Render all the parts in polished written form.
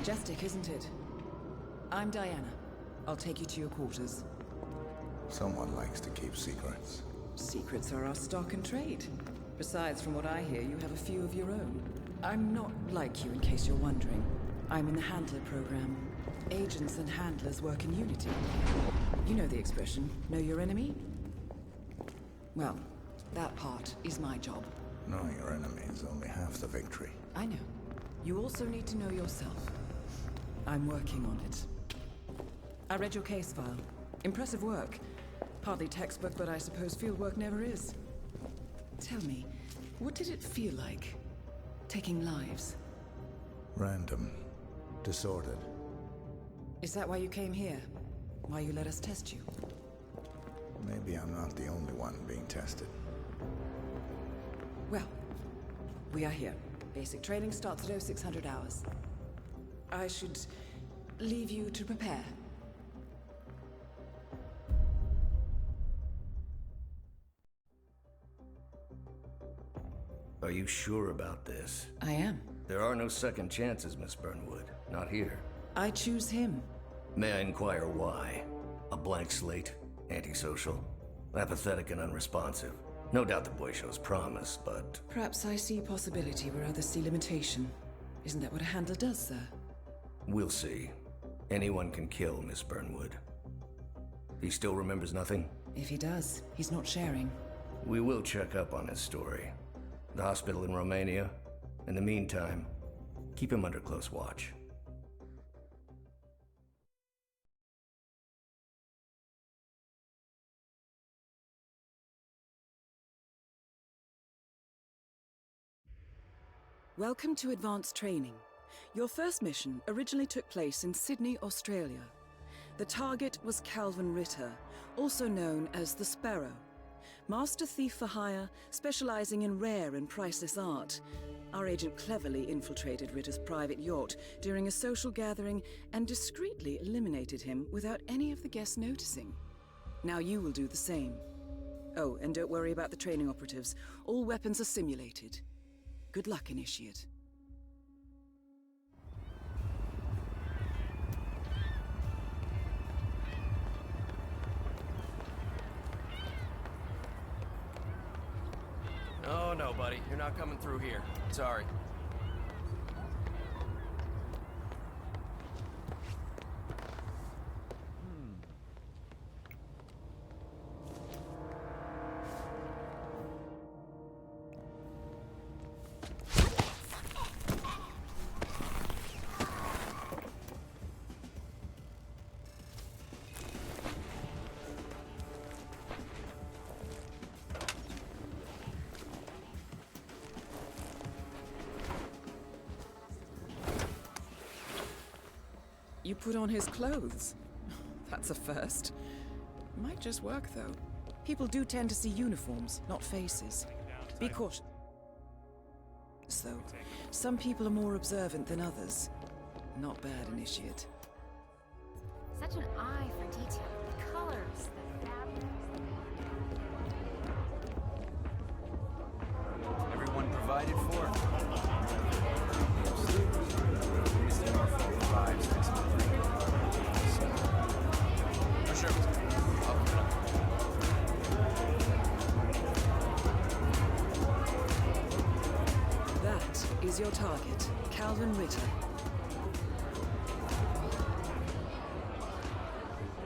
Majestic, isn't it? I'm Diana. I'll take you to your quarters. Someone likes to keep secrets. Secrets are our stock and trade. Besides, from what I hear, you have a few of your own. I'm not like you, in case you're wondering. I'm in the Handler program. Agents and handlers work in unity. You know the expression, know your enemy? Well, that part is my job. Knowing your enemy is only half the victory. I know. You also need to know yourself. I'm working on it. I read your case file. Impressive work. Hardly textbook, but I suppose field work never is. Tell me, what did it feel like, taking lives? Random. Disordered. Is that why you came here? Why you let us test you? Maybe I'm not the only one being tested. Well, we are here. Basic training starts at 0600 hours. I should leave you to prepare. Are you sure about this? I am. There are no second chances, Miss Burnwood. Not here. I choose him. May I inquire why? A blank slate? Antisocial? Apathetic and unresponsive? No doubt the boy shows promise, but... Perhaps I see possibility where others see limitation. Isn't that what a handler does, sir? We'll see. Anyone can kill Miss Burnwood. He still remembers nothing? If he does, he's not sharing. We will check up on his story. The hospital in Romania. In the meantime, keep him under close watch. Welcome to Advanced Training. Your first mission originally took place in Sydney, Australia. The target was Calvin Ritter, also known as the Sparrow. Master thief for hire, specializing in rare and priceless art. Our agent cleverly infiltrated Ritter's private yacht during a social gathering and discreetly eliminated him without any of the guests noticing. Now you will do the same. Oh, and don't worry about the training operatives. All weapons are simulated. Good luck, Initiate. Oh, no, buddy. You're not coming through here. Sorry. You put on his clothes. That's a first. Might just work, though. People do tend to see uniforms, not faces. Be cautious, though. Some people are more observant than others. Not bad, Initiate. Such an eye for detail. The colors, the fabrics. Everyone provided for? Oh, sure. I'll look it up. That is your target, Calvin Ritter.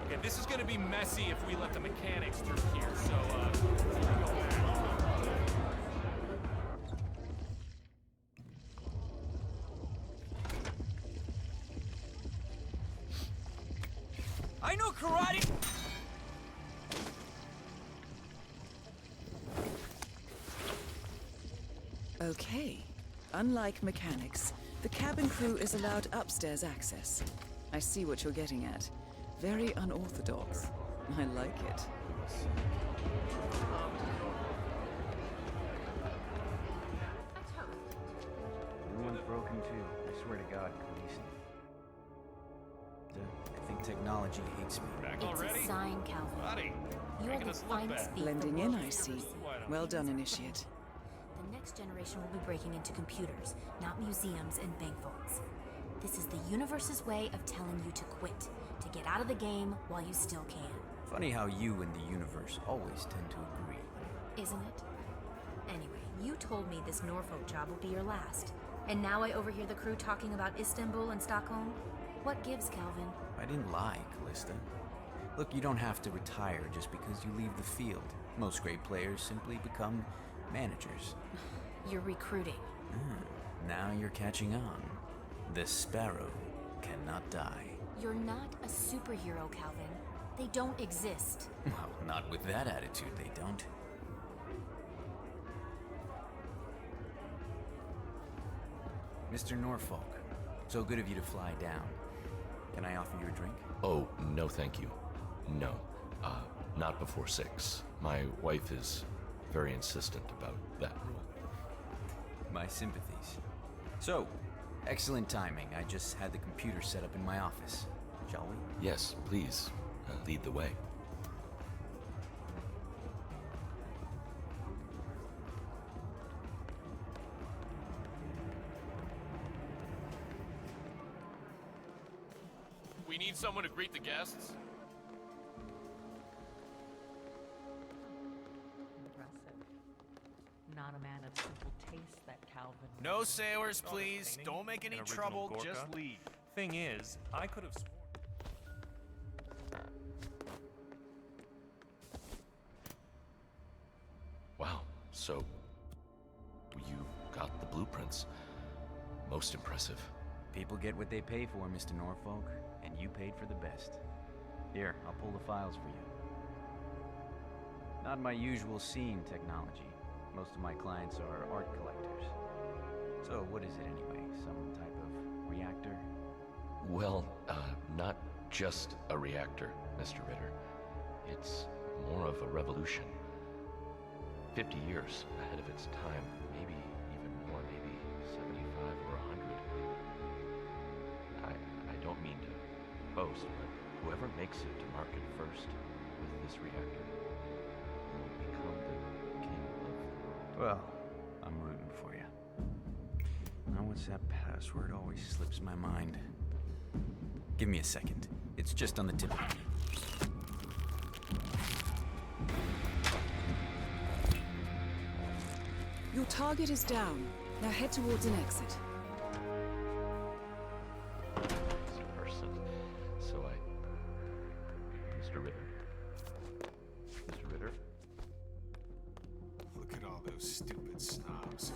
Okay, this is gonna be messy if we let the mechanics through here, so, here we go back. I know karate! Okay. Unlike mechanics, the cabin crew is allowed upstairs access. I see what you're getting at. Very unorthodox. I like it. Everyone's broken too. I swear to God, Khaleesi. I think technology hates me. Back It's already? a sign, Calvin. Buddy, You are making the us look finest bad. thief Blending the in, world I has see. ever seen. Well done, Initiate. The next generation will be breaking into computers, not museums and bank vaults. This is the universe's way of telling you to quit, to get out of the game while you still can. Funny how you and the universe always tend to agree. Isn't it? Anyway, you told me this Norfolk job will be your last. And now I overhear the crew talking about Istanbul and Stockholm? What gives, Calvin? I didn't lie, Callista. Look, you don't have to retire just because you leave the field. Most great players simply become managers. You're recruiting. Now you're catching on. The sparrow cannot die. You're not a superhero, Calvin. They don't exist. Well, not with that attitude, they don't. Mr. Norfolk, so good of you to fly down. Can I offer you a drink? Oh, no thank you. No. Not before 6. My wife is very insistent about that rule. My sympathies. So, excellent timing. I just had the computer set up in my office. Shall we? Yes, please, lead the way. We need someone to greet the guests. Impressive. Not a man of simple taste, that Calvin. No sailors, please. Don't make any trouble. Just leave. Thing is, I could have sworn. Wow, so you got the blueprints. Most impressive. People get what they pay for, Mr. Norfolk, and you paid for the best. Here, I'll pull the files for you. Not my usual scene technology. Most of my clients are art collectors. So what is it anyway? Some type of reactor? Well, not just a reactor, Mr. Ritter. It's more of a revolution. 50 years ahead of its time, maybe even more, maybe 75 or 100. I don't mean to boast, but whoever makes it to market first with this reactor will become the king of the world. Well, I'm rooting for you. Now what's that password? Always slips my mind. Give me a second. It's just on the tip of my tongue. Your target is down. Now head towards an exit. This person. So Mr. Ritter. Mr. Ritter? Look at all those stupid snobs.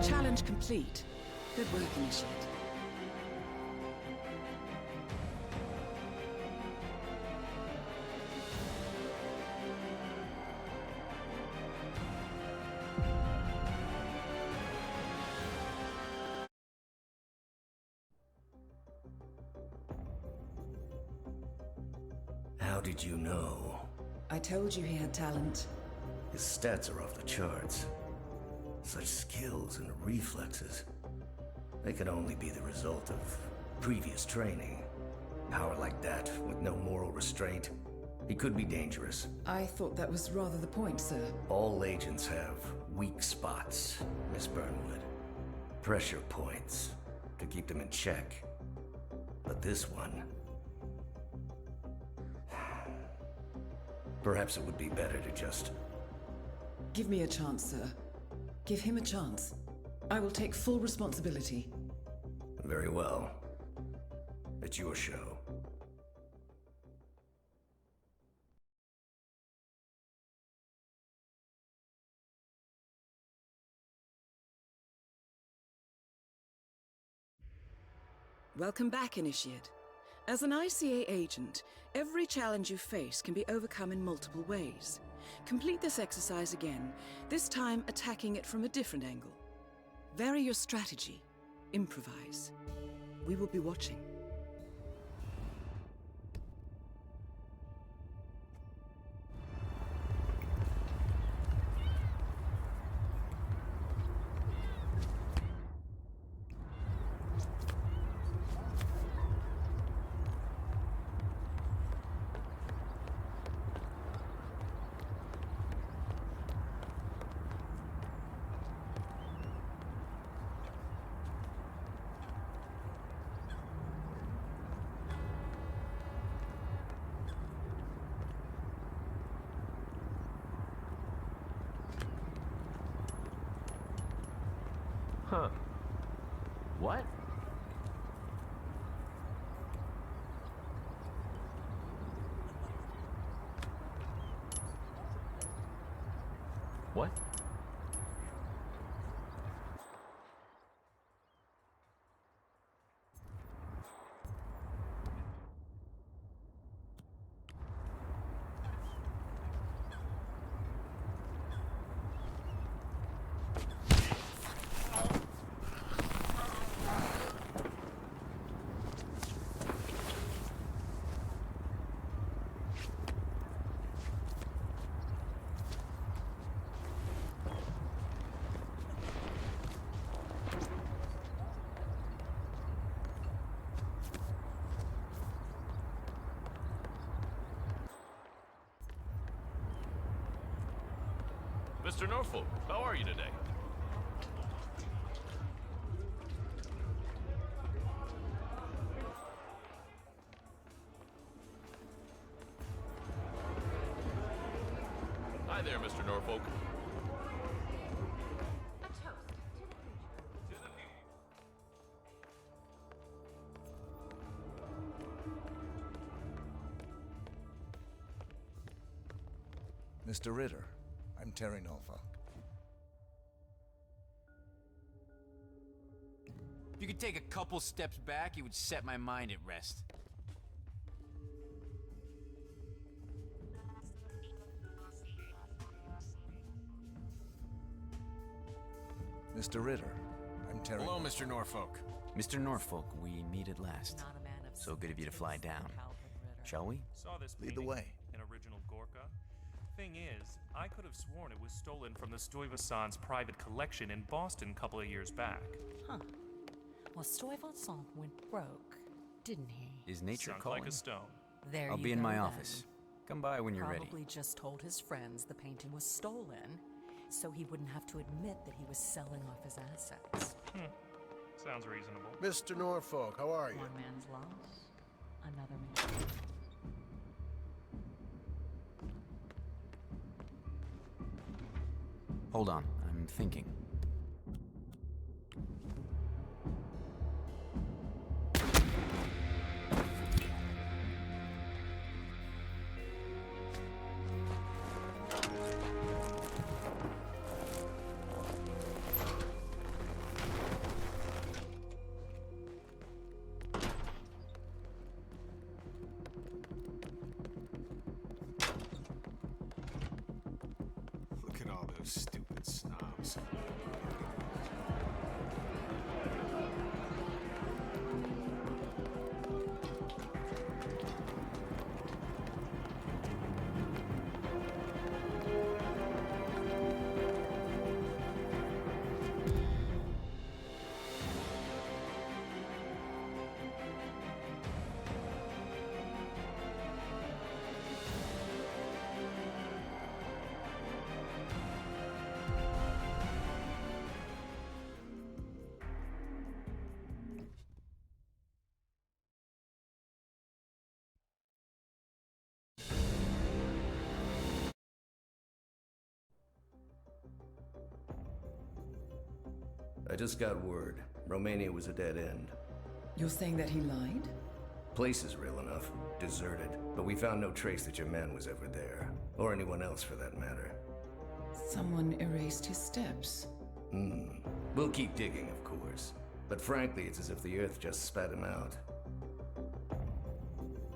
Challenge complete. Good work, Initiate. How did you know? I told you he had talent. His stats are off the charts. Such skills and reflexes. They could only be the result of previous training. Power like that, with no moral restraint, he could be dangerous. I thought that was rather the point, sir. All agents have weak spots, Miss Burnwood. Pressure points to keep them in check. But this one... Perhaps it would be better to just... Give me a chance, sir. Give him a chance. I will take full responsibility. Very well. It's your show. Welcome back, Initiate. As an ICA agent, every challenge you face can be overcome in multiple ways. Complete this exercise again, this time attacking it from a different angle. Vary your strategy. Improvise. We will be watching. Huh. What? What? Mr. Norfolk, how are you today? Hi there, Mr. Norfolk. Mr. Ritter, I'm Terry Norfolk. If you could take a couple steps back, it would set my mind at rest. Mr. Ritter, I'm Terry. Hello, Mr. Norfolk. Mr. Norfolk, we meet at last. Not a man of So good of you to fly down. Calvin Ritter. Shall we? Saw this Lead the painting, way. an original Gorka. Thing is, I could have sworn it was stolen from the Stuyvesant's private collection in Boston a couple of years back. Huh. Well, Stuyvesant went broke, didn't he? Is nature Sunk calling? like a stone. There I'll you be in go my then. office. Come by when you're ready. Probably just told his friends the painting was stolen, so he wouldn't have to admit that he was selling off his assets. Sounds reasonable. Mr. Norfolk, how are you? One man's loss, another man. Hold on, I'm thinking. Look at all those stupid snobs. I just got word. Romania was a dead end. You're saying that he lied? Place is real enough. Deserted. But we found no trace that your man was ever there. Or anyone else for that matter. Someone erased his steps. We'll keep digging, of course. But frankly, it's as if the Earth just spat him out.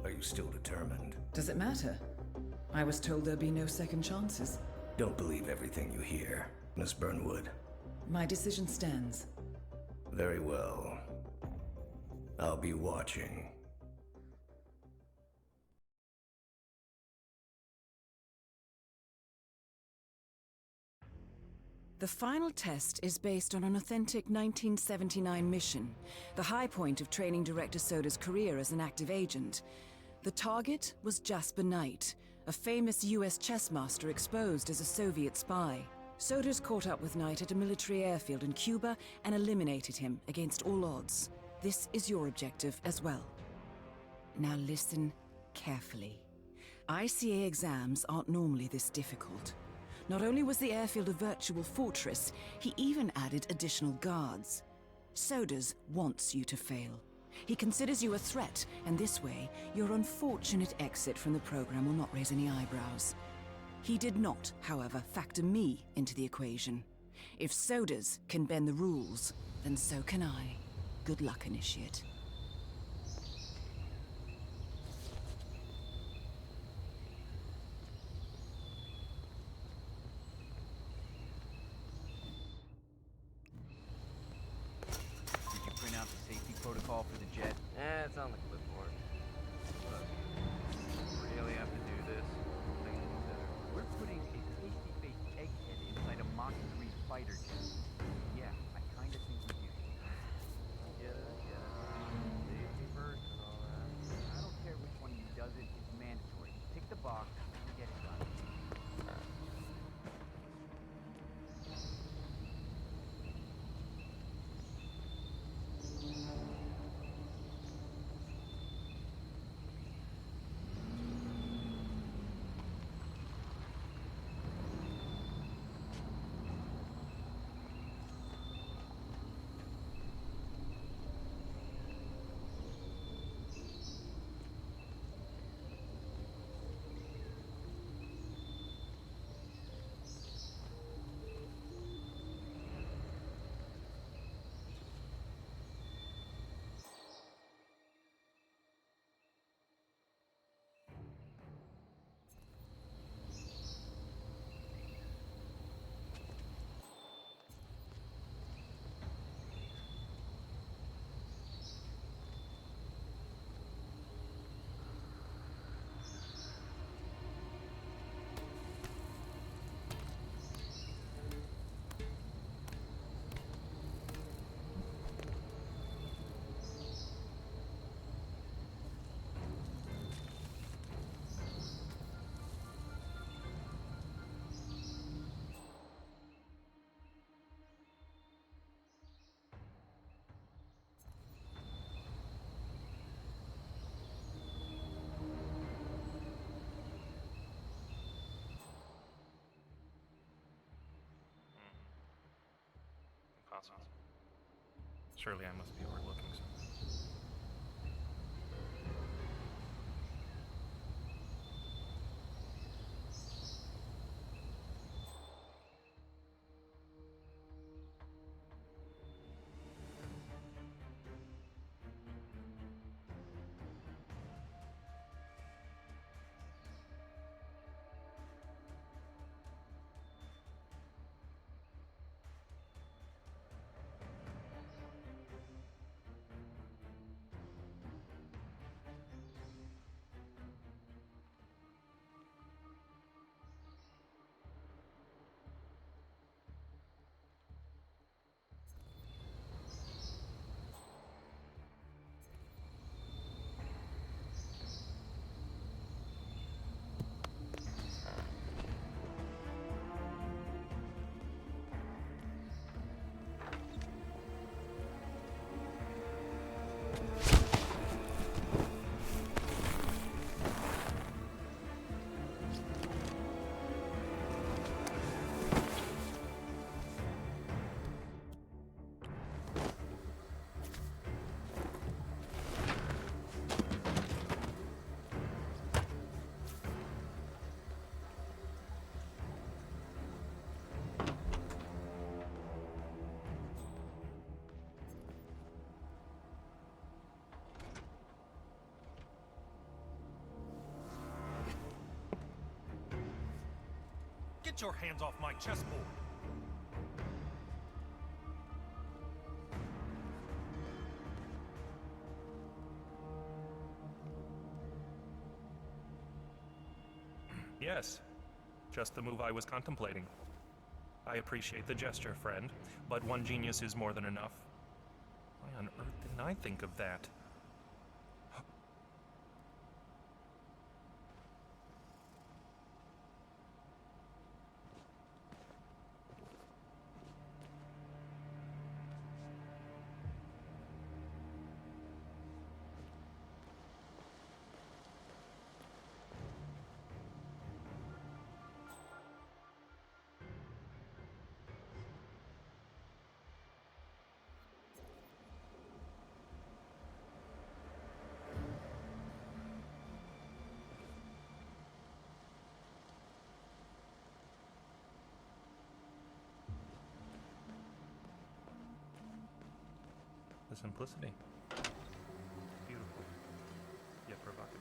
Are you still determined? Does it matter? I was told there'd be no second chances. Don't believe everything you hear, Miss Burnwood. My decision stands. Very well. I'll be watching. The final test is based on an authentic 1979 mission, the high point of training Director Soda's career as an active agent. The target was Jasper Knight, a famous US chess master exposed as a Soviet spy. Soda's caught up with Knight at a military airfield in Cuba and eliminated him against all odds. This is your objective as well. Now listen carefully. ICA exams aren't normally this difficult. Not only was the airfield a virtual fortress, he even added additional guards. Sodas wants you to fail. He considers you a threat, and this way, your unfortunate exit from the program will not raise any eyebrows. He did not, however, factor me into the equation. If Sodas can bend the rules, then so can I. Good luck, Initiate. Protocol for the jet? It's on the clipboard. Look, really have to do this? We're putting a pasty-faced egghead inside a Mach 3 fighter jet. Yeah, I kinda think we do. Get it. Safety first and all that. I don't care which one of you does it, it's mandatory. Tick the box and get it done. Impossible. Surely I must be overlooking something. Get your hands off my chessboard! Yes, just the move I was contemplating. I appreciate the gesture, friend, but one genius is more than enough. Why on earth didn't I think of that? The simplicity. Beautiful, yet provocative.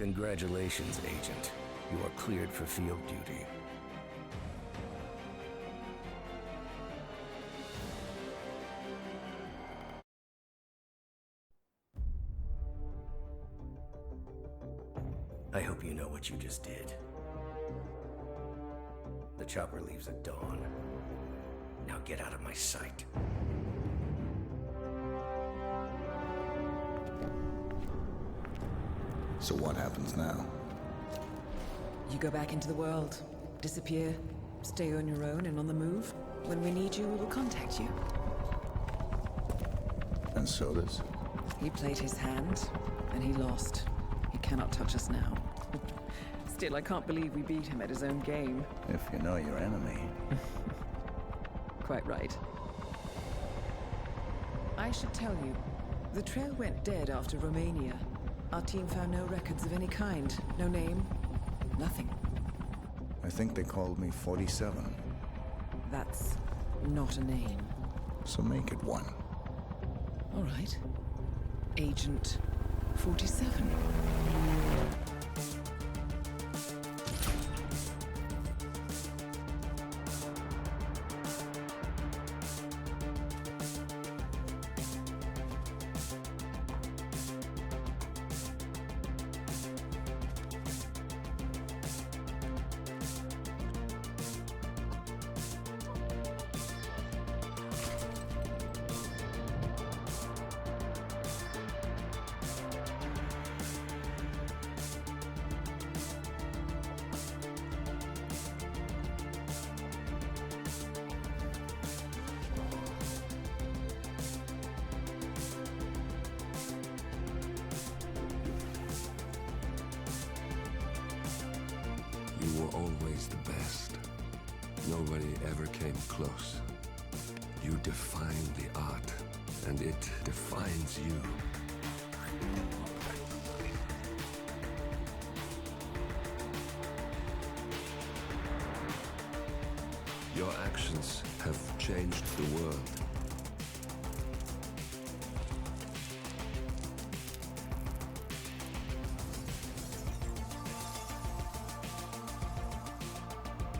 Congratulations, Agent. You are cleared for field duty. I hope you know what you just did. The chopper leaves at dawn. Now get out of my sight. So what happens now? You go back into the world, disappear, stay on your own and on the move. When we need you, we will contact you. And so does? He played his hand, and he lost. He cannot touch us now. Still, I can't believe we beat him at his own game. If you know your enemy. Quite right. I should tell you, the trail went dead after Romania. Our team found no records of any kind. No name. Nothing. I think they called me 47. That's not a name. So make it one. All right. Agent 47. You were always the best. Nobody ever came close. You define the art, and it defines you. Your actions have changed the world.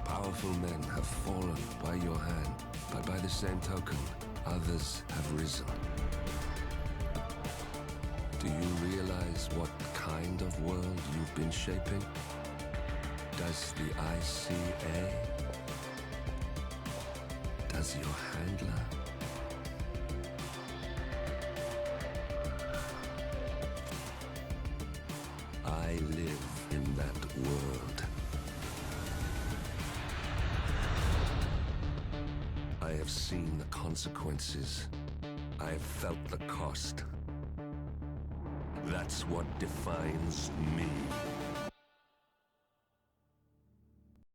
Powerful men have fallen by your hand, but by the same token, others have risen. Do you realize what kind of world you've been shaping? Does the ICA? Does your handler? I live in that world. I have seen the consequences. I have felt the cost. That's what defines me.